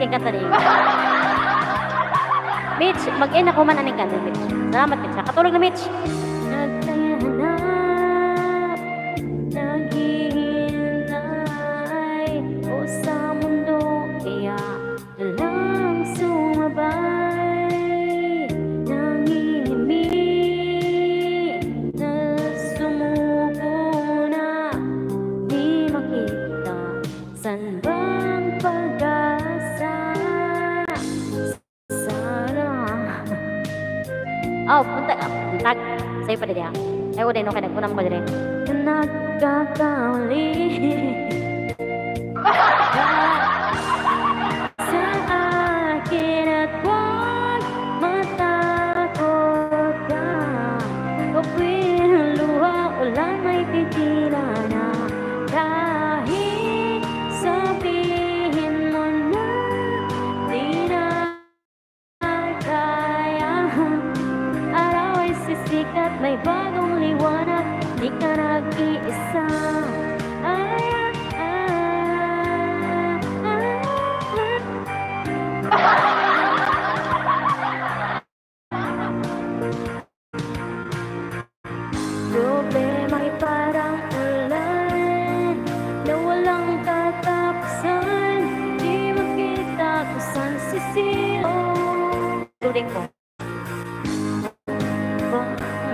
Pwedeng kanta rin. Mitch, mag-in ako man aning kanta, Mitch. Salamat, Mitch. Katulog na, Mitch. Nagtahanap, naghihintay, o sa mundo, kaya nalang sumabay. Nangihimik, na sumuko na, di makita, san bang pag-asa? Oh, punta. Tag. Sa'yo pa din ha. Ay, wala no. Kaya nagpunam ko din. Nagkakauli. Sa akin at wag matakot ka. Kapwin ang luha, ulan may titila na. Kahit sabihin mo na di na kaya. Araw ay sisikat, may bagong liwanag, di ka nag-iisa. Problema ay parang ulan na walang katapusan, di makita kung saan sisilo. Tuling ko.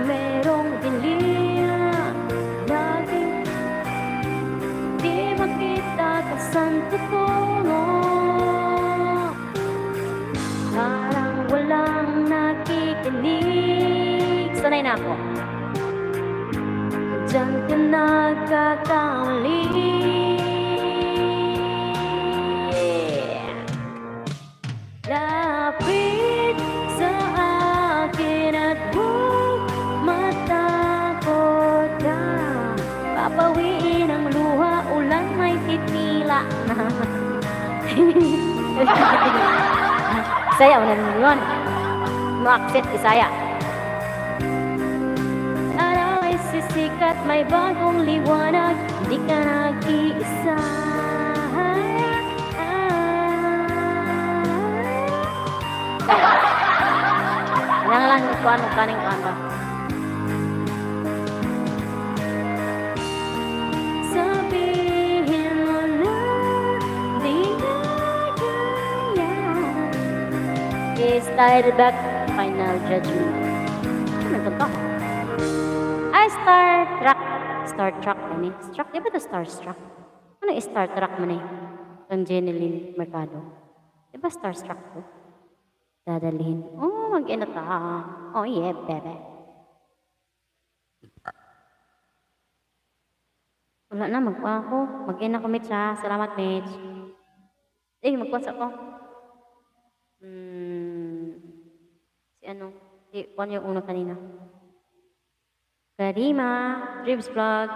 Merong dilim, laging di makita kung saan tutungo. Parang walang nakikinig. Sanay na ako. Diyan ka nagkakamali. Lapit sa akin at huwag matakot ka. Papawiin ang luha, ulan may titila na. Saya, ulan yun. Maksit, isaya. Araw ay sisikat, may bagong liwanag, di ka nag-iisa. Lang ito anong kaning kanta. Sabihin mo na di na kaya. Started back, final judgment. Ano kanta? Ay, Star Trek. Star Trek man eh. Di ba ito Starstruck? Ano yung Star Trek man eh? Ang Jeneline Mercado. Di ba Starstruck to? Dadalhin. Oh, mag-ina ta. Oh, yeah, bebe. Wala na, magpa ako. Mag-ina ko, Mitch, ha? Salamat, Mitch. Magpasa ko. Si ano? Ano yung una kanina? Karima, Dreams Vlog,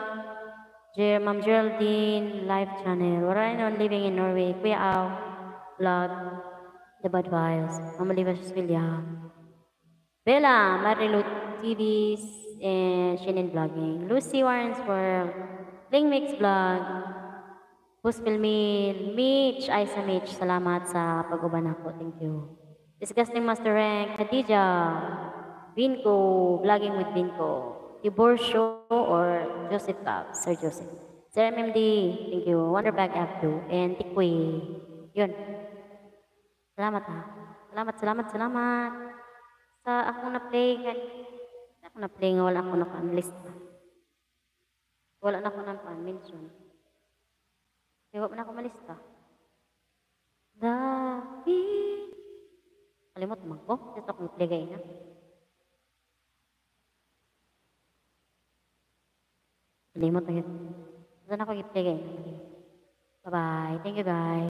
Ma'am Geraldine, Live Channel, Warren Living in Norway, Kuya Au, Vlog, The Bad Vibes, Mama Liva Susvilya, Bella, Marilu TVs, and Shinin Vlogging, Lucy Warren's World, Ling Mix Vlog, Puspil Meal, Mitch, Isa Mitch, salamat sa pag-uban ako, thank you. Disgusting Master Rank, Khadija, Vinco, Vlogging with Vinco, Tibor Show or Joseph Cobb, Sir Joseph. Sir MMD, thank you. Wonderbag Abdu, and Tikwi. Yun. Salamat ha. Salamat. Sa akong na-play, nga wala ako naka-lista. Wala na ako naka-mention. Kaya wala na ako malista. David. Kalimot naman ko. Ito akong na-play gaya na. Kalimot na yun. Saan ako i-play gaya na. Bye-bye. Thank you guys.